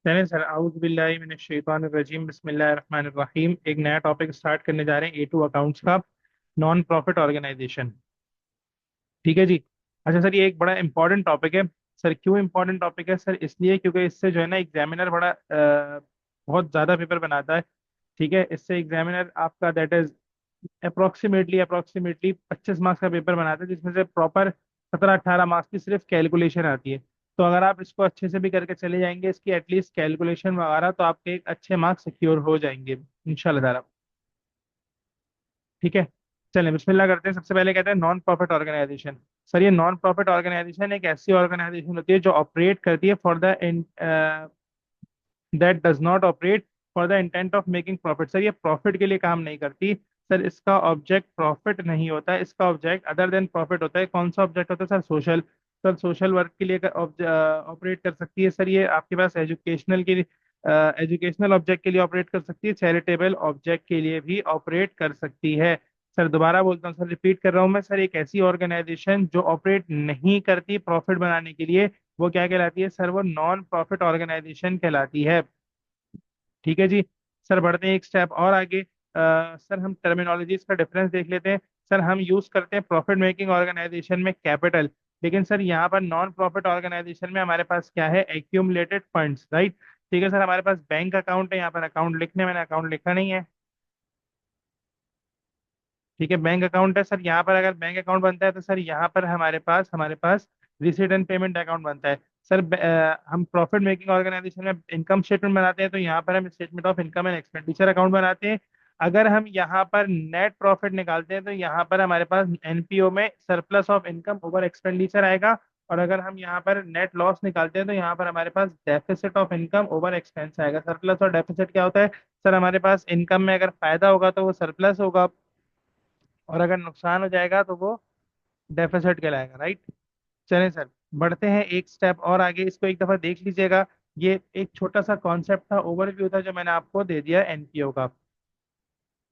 चलें सर, आउज़ बिल्लाहि मिनश शैतानिर रजीम, बिस्मिल्लाहिर रहमानिर रहीम। एक नया टॉपिक स्टार्ट करने जा रहे हैं, A2 अकाउंट्स का, नॉन प्रॉफिट ऑर्गेनाइजेशन। ठीक है जी। अच्छा सर, ये एक बड़ा इंपॉर्टेंट टॉपिक है। सर क्यों इंपॉर्टेंट टॉपिक है सर? इसलिए क्योंकि इससे जो है ना एग्जामिनर बहुत ज़्यादा पेपर बनाता है। ठीक है, इससे एग्जामिनर आपका दैट इज अप्रोक्सीमेटली 25 मार्क्स का पेपर बनाते हैं, जिसमें से प्रॉपर 17-18 मार्क्स की सिर्फ कैलकुलेशन आती है। तो अगर आप इसको अच्छे से भी करके चले जाएंगे, इसकी एटलीस्ट कैलकुलेशन वगैरह, तो आपके एक अच्छे मार्क्स सिक्योर हो जाएंगे इंशाल्लाह ताला। ठीक है, चलें बिस्मिल्लाह करते हैं। सबसे पहले कहते हैं नॉन प्रॉफिट ऑर्गेनाइजेशन। सर ये नॉन प्रॉफिट ऑर्गेनाइजेशन एक ऐसी ऑर्गेनाइजेशन होती है जो ऑपरेट करती है for the that does not operate for the intent of making profit. Sir ये प्रॉफिट के लिए काम नहीं करती। सर इसका ऑब्जेक्ट प्रॉफिट नहीं होता है, इसका ऑब्जेक्ट अदर देन प्रॉफिट होता है। कौन सा ऑब्जेक्ट होता है sir? Social. Sir social work के लिए ऑपरेट कर सकती है। सर ये आपके पास एजुकेशनल ऑब्जेक्ट के लिए ऑपरेट कर सकती है, चैरिटेबल ऑब्जेक्ट के लिए भी ऑपरेट कर सकती है। सर दोबारा बोलता हूँ सर, रिपीट कर रहा हूँ मैं सर, एक ऐसी ऑर्गेनाइजेशन जो ऑपरेट नहीं करती प्रॉफिट बनाने के लिए, वो क्या कहलाती है सर? वो नॉन प्रॉफिट ऑर्गेनाइजेशन कहलाती है। ठीक है जी। सर बढ़ते हैं एक स्टेप और आगे। सर हम टर्मिनोलॉजीज का डिफरेंस देख लेते हैं। सर हम यूज करते हैं प्रॉफिट मेकिंग ऑर्गेनाइजेशन में कैपिटल, लेकिन सर यहाँ पर नॉन प्रॉफिट ऑर्गेनाइजेशन में हमारे पास क्या है? Accumulated funds, right. ठीक है सर, हमारे पास बैंक अकाउंट है, यहाँ पर अकाउंट लिखने मैंने अकाउंट लिखा नहीं है। ठीक है, बैंक अकाउंट है सर। यहाँ पर अगर बैंक अकाउंट बनता है तो सर यहाँ पर हमारे पास रिसीट एंड पेमेंट अकाउंट बनता है। सर हम प्रॉफिट मेकिंग ऑर्गेनाइजेशन में इनकम स्टेटमेंट बनाते हैं, तो यहाँ पर हम statement of income and expenditure account बनाते हैं। अगर हम यहाँ पर नेट प्रॉफिट निकालते हैं तो यहाँ पर हमारे पास एनपीओ में surplus of income over expenditure आएगा। और अगर हम यहाँ पर नेट लॉस निकालते हैं तो यहाँ पर हमारे पास deficit of income over expense आएगा। सरप्लस और डेफिसिट क्या होता है सर? हमारे पास इनकम में अगर फायदा होगा तो वो सरप्लस होगा, और अगर नुकसान हो जाएगा तो वो डेफिसिट कहलाएगा, राइट। चलें सर, बढ़ते हैं एक स्टेप और आगे, इसको एक दफा देख लीजिएगा। ये एक छोटा सा कॉन्सेप्ट था, ओवरव्यू था जो मैंने आपको दे दिया एनपीओ का।